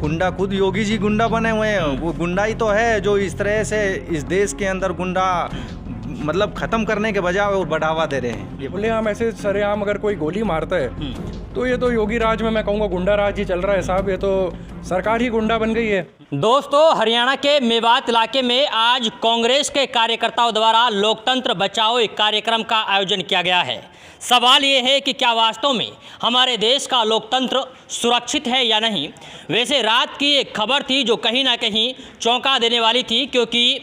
गुंडा खुद योगी जी गुंडा बने हुए हैं। वो गुंडा ही तो है जो इस तरह से इस देश के अंदर गुंडा मतलब ख़त्म करने के बजाय और बढ़ावा दे रहे हैं। ये बोले हम ऐसे सरेआम अगर कोई गोली मारता है तो ये तो योगी राज में मैं कहूँगा गुंडा राज ही चल रहा है साहब। ये तो सरकार ही गुंडा बन गई है। दोस्तों, हरियाणा के मेवात इलाके में आज कांग्रेस के कार्यकर्ताओं द्वारा लोकतंत्र बचाओ एक कार्यक्रम का आयोजन किया गया है। सवाल ये है कि क्या वास्तव में हमारे देश का लोकतंत्र सुरक्षित है या नहीं। वैसे रात की एक खबर थी जो कहीं ना कहीं चौंका देने वाली थी, क्योंकि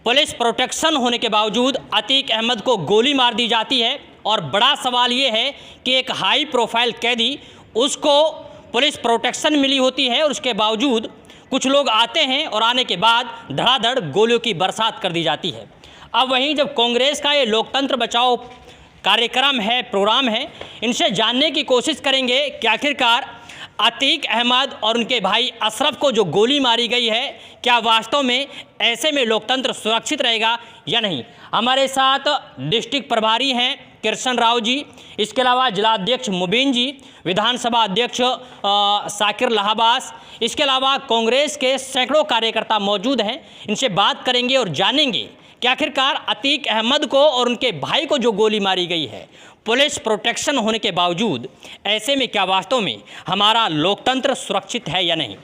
पुलिस प्रोटेक्शन होने के बावजूद अतीक अहमद को गोली मार दी जाती है। और बड़ा सवाल ये है कि एक हाई प्रोफाइल कैदी, उसको पुलिस प्रोटेक्शन मिली होती है और उसके बावजूद कुछ लोग आते हैं और आने के बाद धड़ाधड़ गोलियों की बरसात कर दी जाती है। अब वहीं जब कांग्रेस का ये लोकतंत्र बचाओ कार्यक्रम है, प्रोग्राम है, इनसे जानने की कोशिश करेंगे कि आखिरकार अतीक अहमद और उनके भाई अशरफ को जो गोली मारी गई है, क्या वास्तव में ऐसे में लोकतंत्र सुरक्षित रहेगा या नहीं। हमारे साथ डिस्ट्रिक्ट प्रभारी हैं कृष्ण राव जी, इसके अलावा जिला अध्यक्ष मुबीन जी, विधानसभा अध्यक्ष साकिर लहाबास, इसके अलावा कांग्रेस के सैकड़ों कार्यकर्ता मौजूद हैं। इनसे बात करेंगे और जानेंगे कि आखिरकार अतीक अहमद को और उनके भाई को जो गोली मारी गई है पुलिस प्रोटेक्शन होने के बावजूद, ऐसे में क्या वास्तव में हमारा लोकतंत्र सुरक्षित है या नहीं।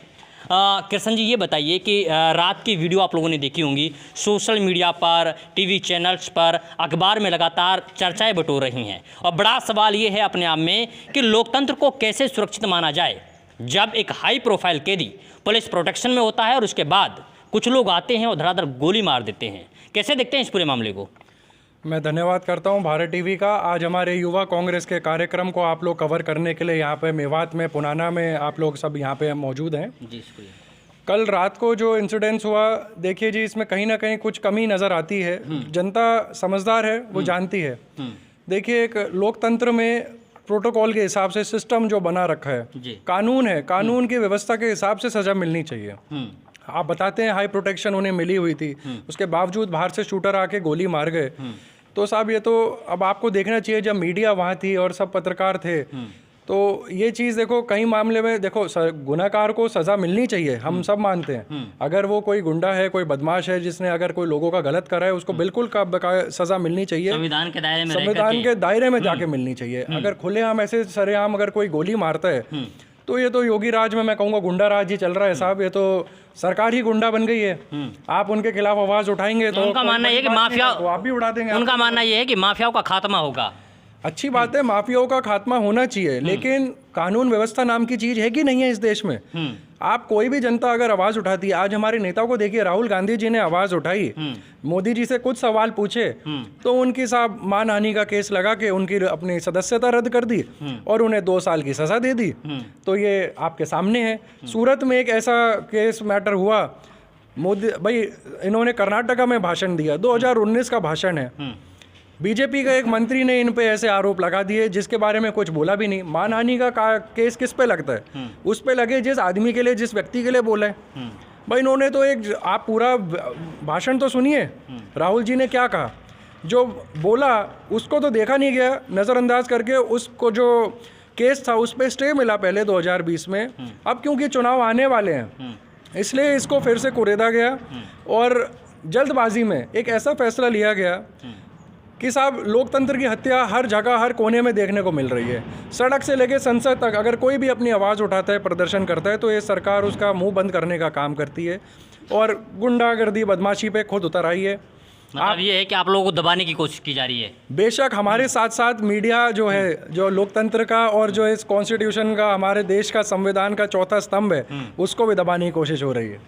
कृष्ण जी, ये बताइए कि रात की वीडियो आप लोगों ने देखी होंगी, सोशल मीडिया पर, टीवी चैनल्स पर, अखबार में लगातार चर्चाएं बटोर रही हैं। और बड़ा सवाल ये है अपने आप में कि लोकतंत्र को कैसे सुरक्षित माना जाए जब एक हाई प्रोफाइल कैदी पुलिस प्रोटेक्शन में होता है और उसके बाद कुछ लोग आते हैं और धड़ाधड़ गोली मार देते हैं। कैसे देखते हैं इस पूरे मामले को। मैं धन्यवाद करता हूं भारत टीवी का। आज हमारे युवा कांग्रेस के कार्यक्रम को आप लोग कवर करने के लिए यहाँ पे मेवात में, पुनाना में आप लोग सब यहाँ पे मौजूद हैं जी। कल रात को जो इंसिडेंस हुआ, देखिए जी, इसमें कहीं ना कहीं कुछ कमी नज़र आती है। जनता समझदार है, वो जानती है। देखिए, एक लोकतंत्र में प्रोटोकॉल के हिसाब से सिस्टम जो बना रखा है, कानून है, कानून की व्यवस्था के हिसाब से सज़ा मिलनी चाहिए। आप बताते हैं हाई प्रोटेक्शन उन्हें मिली हुई थी, उसके बावजूद बाहर से शूटर आके गोली मार गए। तो साहब, ये तो अब आपको देखना चाहिए, जब मीडिया वहाँ थी और सब पत्रकार थे, तो ये चीज़ देखो, कई मामले में देखो गुनाहगार को सज़ा मिलनी चाहिए, हम सब मानते हैं। अगर वो कोई गुंडा है, कोई बदमाश है, जिसने अगर कोई लोगों का गलत करा है, उसको बिल्कुल सज़ा मिलनी चाहिए, संविधान के दायरे में जाके मिलनी चाहिए। अगर खुलेआम ऐसे सरेआम अगर कोई गोली मारता है तो ये तो योगी राज में मैं कहूँगा गुंडा राज ही चल रहा है साहब। ये तो सरकार ही गुंडा बन गई है। आप उनके खिलाफ आवाज उठाएंगे तो उनका मानना ये है कि माफिया, आप भी उड़ा देंगे। उनका मानना ये है कि माफियाओं का खात्मा होगा। अच्छी बात है, माफियाओं का खात्मा होना चाहिए, लेकिन कानून व्यवस्था नाम की चीज है कि नहीं है इस देश में। आप कोई भी जनता अगर आवाज उठाती है, आज हमारे नेताओं को देखिए, राहुल गांधी जी ने आवाज उठाई, मोदी जी से कुछ सवाल पूछे तो उनकी साहब मानहानि का केस लगा के उनकी अपनी सदस्यता रद्द कर दी और उन्हें 2 साल की सजा दे दी। तो ये आपके सामने है। सूरत में एक ऐसा केस मैटर हुआ, मोदी भाई इन्होंने कर्नाटका में भाषण दिया, 2019 का भाषण है। बीजेपी का एक मंत्री ने इन पे ऐसे आरोप लगा दिए जिसके बारे में कुछ बोला भी नहीं। मानहानि का केस किस पे लगता है? उस पे लगे जिस आदमी के लिए, जिस व्यक्ति के लिए बोला है। भाई इन्होंने तो एक, आप पूरा भाषण तो सुनिए, राहुल जी ने क्या कहा, जो बोला उसको तो देखा नहीं गया, नज़रअंदाज करके उसको जो केस था उस पर स्टे मिला पहले 2020 में। अब क्योंकि चुनाव आने वाले हैं इसलिए इसको फिर से कुरेदा गया और जल्दबाजी में एक ऐसा फैसला लिया गया कि साहब लोकतंत्र की हत्या हर जगह, हर कोने में देखने को मिल रही है। सड़क से लेके संसद तक अगर कोई भी अपनी आवाज़ उठाता है, प्रदर्शन करता है, तो ये सरकार उसका मुंह बंद करने का काम करती है और गुंडागर्दी, बदमाशी पे खुद उतर आई है। मतलब ये है कि आप लोगों को दबाने की कोशिश की जा रही है। बेशक हमारे साथ साथ मीडिया जो है, जो लोकतंत्र का और जो इस कॉन्स्टिट्यूशन का, हमारे देश का संविधान का चौथा स्तंभ है, उसको भी दबाने की कोशिश हो रही है।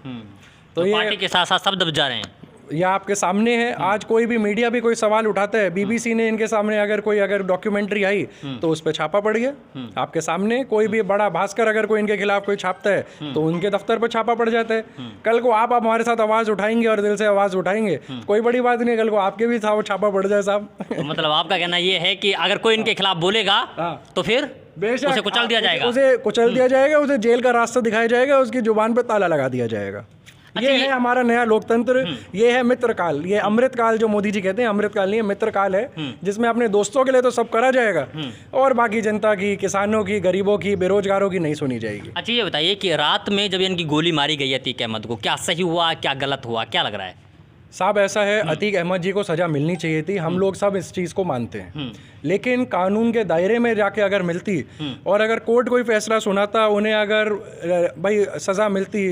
तो पार्टी के साथ साथ सब दब जा रहे हैं। यह आपके सामने है। आज कोई भी मीडिया भी कोई सवाल उठाता है, बीबीसी ने इनके सामने अगर डॉक्यूमेंट्री आई तो उस पर छापा पड़ गया। आपके सामने कोई भी बड़ा भास्कर अगर कोई इनके खिलाफ कोई छापता है तो उनके दफ्तर पर छापा पड़ जाता है। कल को आप हमारे साथ आवाज उठाएंगे और दिल से आवाज उठाएंगे, कोई बड़ी बात नहीं, कल को आपके भी छापा पड़ जाए साहब। तो मतलब आपका कहना ये है कि अगर कोई इनके खिलाफ बोलेगा तो फिर उसे कुचल दिया जाएगा, उसे कुचल दिया जाएगा, उसे जेल का रास्ता दिखाया जाएगा, उसकी जुबान पर ताला लगा दिया जाएगा। ये है हमारा नया लोकतंत्र, ये है मित्रकाल, ये अमृतकाल जो मोदी जी कहते हैं, अमृतकाल नहीं है मित्रकाल है, जिसमें अपने दोस्तों के लिए तो सब करा जाएगा और बाकी जनता की, किसानों की, गरीबों की, बेरोजगारों की नहीं सुनी जाएगी। अच्छा ये बताइए कि रात में जब इनकी गोली मारी गई अतीक अहमद को, क्या सही हुआ क्या गलत हुआ, क्या लग रहा है? साहब ऐसा है, अतीक अहमद जी को सज़ा मिलनी चाहिए थी, हम लोग सब इस चीज़ को मानते हैं, लेकिन कानून के दायरे में जाके अगर मिलती और अगर कोर्ट कोई फैसला सुनाता, उन्हें अगर भाई सज़ा मिलती,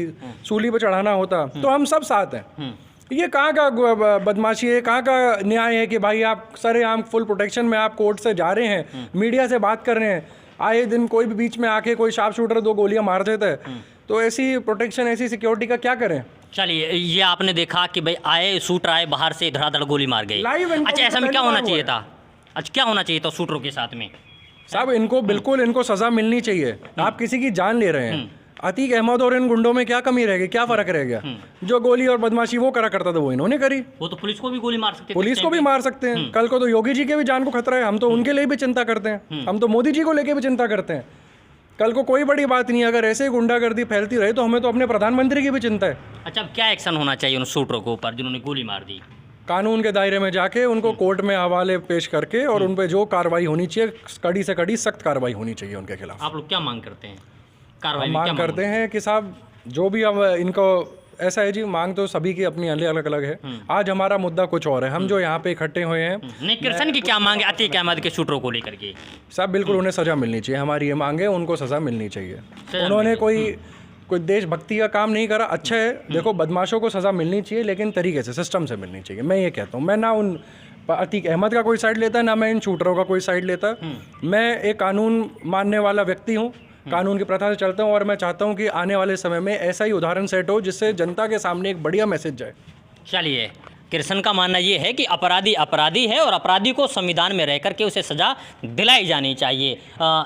सूली पर चढ़ाना होता, तो हम सब साथ हैं। ये कहाँ का बदमाशी है, कहाँ का न्याय है कि भाई आप सरेआम फुल प्रोटेक्शन में आप कोर्ट से जा रहे हैं, मीडिया से बात कर रहे हैं, आए दिन कोई भी बीच में आके कोई शार्प शूटर 2 गोलियां मार देता है, तो ऐसी प्रोटेक्शन, ऐसी सिक्योरिटी का क्या करें? चलिए ये आपने देखा कि भाई आए शूटर आए बाहर से धड़ाधड़ गोली मार गई। अच्छा ऐसा में क्या होना चाहिए था? अच्छा क्या होना चाहिए था शूटरों के साथ में? साहब इनको बिल्कुल इनको सजा मिलनी चाहिए। आप किसी की जान ले रहे हैं, अतीक अहमद और इन गुंडों में क्या कमी रह गई, क्या फर्क रह गया? जो गोली और बदमाशी वो करा करता था वो इन्होंने करी। वो तो पुलिस को भी गोली मार सकते थे, पुलिस को भी मार सकते हैं, कल को तो योगी जी के भी जान को खतरा है, हम तो उनके लिए भी चिंता करते हैं, हम तो मोदी जी को लेके भी चिंता करते हैं। कल को कोई बड़ी बात नहीं है, अगर ऐसे गुंडागर्दी फैलती रही तो हमें तो अपने प्रधानमंत्री की भी चिंता है। अच्छा अब क्या एक्शन होना चाहिए उन शूटरों के ऊपर जिन्होंने गोली मार दी? कानून के दायरे में जाके उनको कोर्ट में हवाले पेश करके और उन पे जो कार्रवाई होनी चाहिए, कड़ी से कड़ी सख्त कार्रवाई होनी चाहिए उनके खिलाफ। आप लोग क्या मांग करते हैं? कार्रवाई हम में क्या मांग करते हैं कि साहब जो भी अब इनको ऐसा है जी, मांग तो सभी की अपनी अलग अलग है। आज हमारा मुद्दा कुछ और है, हम जो यहाँ पे इकट्ठे हुए हैं। नहीं कृष्ण की क्या मांग है अतीक अहमद के शूटरों को लेकर के? साहब बिल्कुल उन्हें सजा मिलनी चाहिए, हमारी ये मांग है, उनको सजा मिलनी चाहिए। उन्होंने कोई देशभक्ति का काम नहीं करा, अच्छा है, देखो बदमाशों को सजा मिलनी चाहिए लेकिन तरीके से, सिस्टम से मिलनी चाहिए। मैं ये कहता हूँ, मैं ना उन अतीक अहमद का कोई साइड लेता, ना मैं इन शूटरों का कोई साइड लेता। मैं एक कानून मानने वाला व्यक्ति हूँ, कानून की प्रथा से चलता हूँ और मैं चाहता हूँ कि आने वाले समय में ऐसा ही उदाहरण सेट हो जिससे जनता के सामने एक बढ़िया मैसेज जाए। चलिए कृष्ण का मानना ये है कि अपराधी अपराधी है और अपराधी को संविधान में रह करके उसे सज़ा दिलाई जानी चाहिए।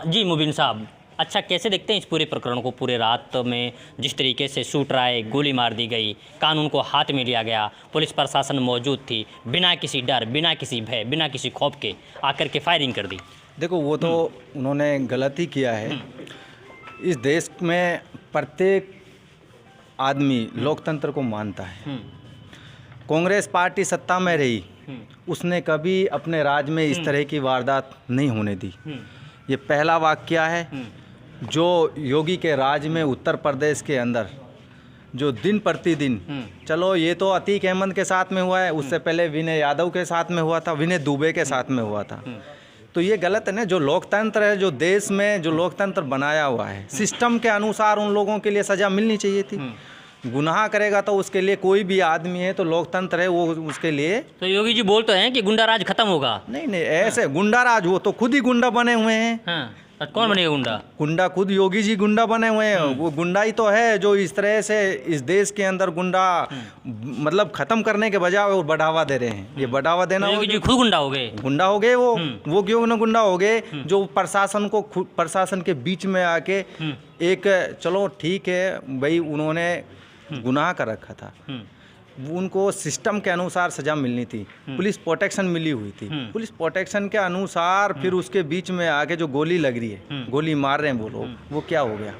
जी मुबीन साहब, अच्छा कैसे देखते हैं इस पूरे प्रकरण को? पूरे रात में जिस तरीके से शूटर आए, गोली मार दी गई, कानून को हाथ में लिया गया, पुलिस प्रशासन मौजूद थी, बिना किसी डर, बिना किसी भय, बिना किसी खौफ के आकर के फायरिंग कर दी। देखो वो तो उन्होंने गलती किया है। इस देश में प्रत्येक आदमी लोकतंत्र को मानता है। कांग्रेस पार्टी सत्ता में रही, उसने कभी अपने राज्य में इस तरह की वारदात नहीं होने दी। ये पहला वाक़या है जो योगी के राज्य में उत्तर प्रदेश के अंदर जो दिन प्रतिदिन, चलो ये तो अतीक अहमद के साथ में हुआ है, उससे पहले विनय यादव के साथ में हुआ था, विनय दुबे के साथ में हुआ था। तो ये गलत है ना। जो लोकतंत्र है, जो देश में जो लोकतंत्र बनाया हुआ है, सिस्टम के अनुसार उन लोगों के लिए सज़ा मिलनी चाहिए थी। गुनाह करेगा तो उसके लिए कोई भी आदमी है तो लोकतंत्र है, वो उसके लिए। तो योगी जी बोलते हैं कि गुंडा राज खत्म होगा। नहीं नहीं, ऐसे गुंडा राज, वो तो खुद ही गुंडा बने हुए हैं। हाँ, तो कौन बनेगा गुंडा? गुंडा खुद योगी जी गुंडा बने हुए हैं। वो गुंडा ही तो है जो इस तरह से इस देश के अंदर गुंडा मतलब खत्म करने के बजाय वो बढ़ावा दे रहे हैं। ये बढ़ावा देना, योगी जी खुद गुंडा हो गए। गुंडा हो गए वो क्यों ना गुंडा हो गए? जो प्रशासन के बीच में आके एक, चलो ठीक है भाई, उन्होंने गुनाह कर रखा था, उनको सिस्टम के अनुसार सजा मिलनी थी, पुलिस प्रोटेक्शन मिली हुई थी, पुलिस प्रोटेक्शन के अनुसार फिर उसके बीच में आके जो गोली लग रही है, गोली मार रहे हैं वो लोग, वो क्या हो गया?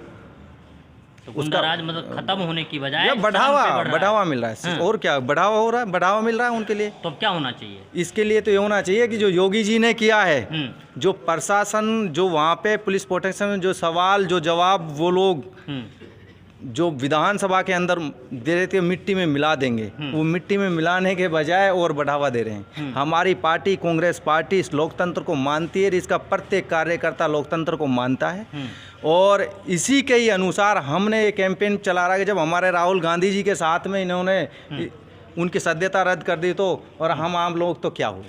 तो गुंडा राज मतलब खत्म होने की बजाय बढ़ावा मिल रहा है। और क्या बढ़ावा हो रहा है? बढ़ावा मिल रहा है उनके लिए। तो क्या होना चाहिए? इसके लिए तो ये होना चाहिए कि जो योगी जी ने किया है, जो प्रशासन, जो वहाँ पे पुलिस प्रोटेक्शन में जो सवाल जो जवाब वो लोग जो विधानसभा के अंदर दे रहे थे, मिट्टी में मिला देंगे, वो मिट्टी में मिलाने के बजाय और बढ़ावा दे रहे हैं। हमारी पार्टी कांग्रेस पार्टी इस लोकतंत्र को मानती है, इसका प्रत्येक कार्यकर्ता लोकतंत्र को मानता है और इसी के ही अनुसार हमने ये कैंपेन चला रहा है कि जब हमारे राहुल गांधी जी के साथ में इन्होंने उनकी सदस्यता रद्द कर दी तो, और हम आम लोग तो क्या हुए?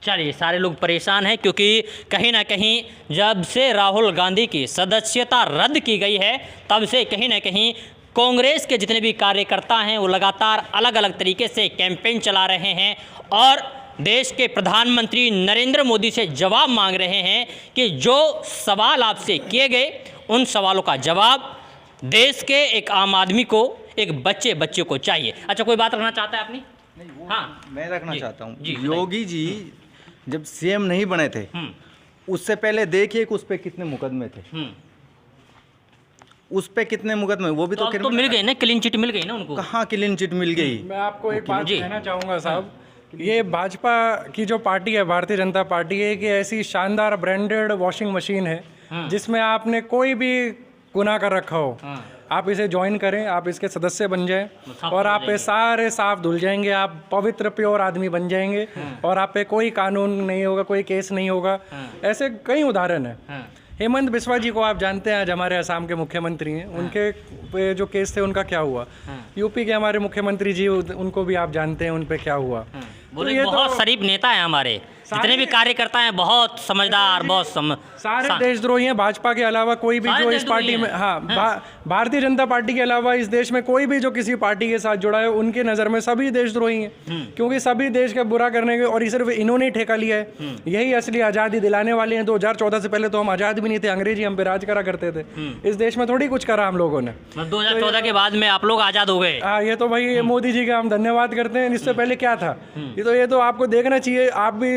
चलिए सारे लोग परेशान हैं क्योंकि कहीं ना कहीं जब से राहुल गांधी की सदस्यता रद्द की गई है तब से कहीं ना कहीं कांग्रेस के जितने भी कार्यकर्ता हैं वो लगातार अलग अलग तरीके से कैंपेन चला रहे हैं और देश के प्रधानमंत्री नरेंद्र मोदी से जवाब मांग रहे हैं कि जो सवाल आपसे किए गए उन सवालों का जवाब देश के एक आम आदमी को, एक बच्चे को चाहिए। अच्छा कोई बात रखना चाहता है आपने? हाँ मैं रखना चाहता हूँ। योगी जी जब सीएम नहीं बने थे उससे पहले देखिए कि उस पर कितने मुकदमे थे। उस पे कितने मुकदमे, वो भी तो तो अब तो मिल गई ना, क्लीन चिट मिल गई ना उनको। कहाँ क्लीन चिट मिल गई? मैं आपको एक बात जी। कहना चाहूँगा साहब, ये भाजपा की जो पार्टी है, भारतीय जनता पार्टी, है कि ऐसी शानदार ब्रांडेड वॉशिंग मशीन है जिसमें आपने कोई भी गुनाह कर रखा हो, आप इसे ज्वाइन करें, आप इसके सदस्य बन जाएं और आप पे सारे साफ धुल जाएंगे, आप पवित्र प्योर आदमी बन जाएंगे और आप पे कोई कानून नहीं होगा, कोई केस नहीं होगा। ऐसे कई उदाहरण हैं। हेमंत बिस्वा जी को आप जानते हैं, आज हमारे असम के मुख्यमंत्री हैं, उनके पे जो केस थे उनका क्या हुआ। यूपी के हमारे मुख्यमंत्री जी, उनको भी आप जानते हैं, उन पे क्या हुआ। बोले ये बहुत शरीफ नेता है हमारे, जितने भी कार्यकर्ता हैं बहुत समझदार, बहुत सारे देशद्रोही हैं। भाजपा के अलावा कोई भी जो इस पार्टी में, हाँ, भारतीय जनता पार्टी के अलावा इस देश में कोई भी जो किसी पार्टी के साथ जुड़ा है, उनके नज़र में सभी देशद्रोही हैं, क्योंकि सभी देश का बुरा करने के, और सिर्फ इन्होंने ही ठेका लिया है। यही असली आज़ादी दिलाने वाले हैं। 2014 से पहले तो हम आज़ाद भी नहीं थे, अंग्रेजी हम पे राज करा करते थे। इस देश में थोड़ी कुछ करा हम लोगों ने। 2014 के बाद में आप लोग आज़ाद हो गए। हाँ, ये तो भाई मोदी जी का हम धन्यवाद करते हैं। इससे पहले क्या था, ये तो आपको देखना चाहिए। आप भी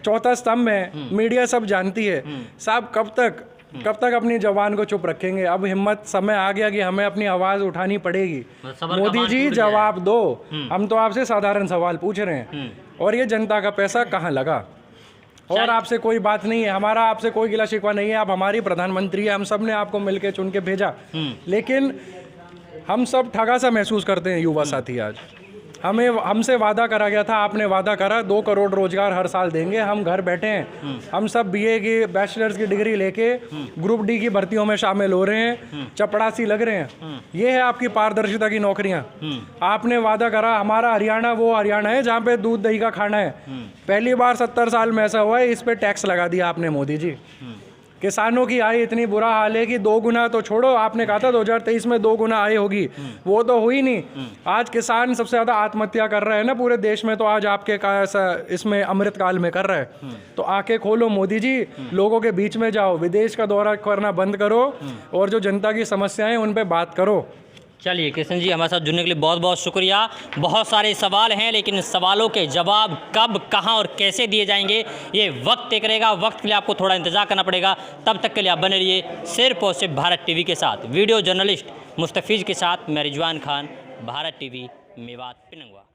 चौथा स्तंभ है, मीडिया सब जानती है साहब। कब तक अपनी जवान को चुप रखेंगे? अब हिम्मत, समय आ गया कि हमें अपनी आवाज़ उठानी पड़ेगी। मोदी जी जवाब दो। हम तो आपसे साधारण सवाल पूछ रहे हैं, और ये जनता का पैसा कहाँ लगा? और आपसे कोई बात नहीं है, हमारा आपसे कोई गिला शिकवा नहीं है। आप हमारी प्रधानमंत्री है, हम सब ने आपको मिलके चुन के भेजा, लेकिन हम सब ठगा सा महसूस करते हैं। युवा साथी, आज हमसे वादा करा गया था, आपने वादा करा 2 करोड़ रोजगार हर साल देंगे। हम घर बैठे हैं, हम सब बीए की, बैचलर्स की डिग्री लेके ग्रुप डी की भर्तियों में शामिल हो रहे हैं, चपड़ासी लग रहे हैं। ये है आपकी पारदर्शिता की नौकरियां। आपने वादा करा, हमारा हरियाणा वो हरियाणा है जहाँ पे दूध दही का खाना है। पहली बार 70 साल में ऐसा हुआ है, इस पे टैक्स लगा दिया आपने मोदी जी। किसानों की आय इतनी बुरा हाल है कि 2 गुना तो छोड़ो, आपने कहा था 2023 में 2 गुना आय होगी, वो तो हुई नहीं। आज किसान सबसे ज़्यादा आत्महत्या कर रहे हैं ना पूरे देश में, तो आज आपके ऐसा इसमें अमृत काल में कर रहा है। तो आंखें खोलो मोदी जी, लोगों के बीच में जाओ, विदेश का दौरा करना बंद करो और जो जनता की समस्याएं उन पर बात करो। चलिए कृष्ण जी, हमारे साथ जुड़ने के लिए बहुत बहुत शुक्रिया। बहुत सारे सवाल हैं, लेकिन सवालों के जवाब कब, कहां और कैसे दिए जाएंगे ये वक्त तय करेगा। वक्त के लिए आपको थोड़ा इंतजार करना पड़ेगा। तब तक के लिए आप बने रहिए सिर्फ और सिर्फ भारत टीवी के साथ। वीडियो जर्नलिस्ट मुस्तफीज़ के साथ मैं रिजवान खान, भारत टीवी, मेवात, पिनंगवा।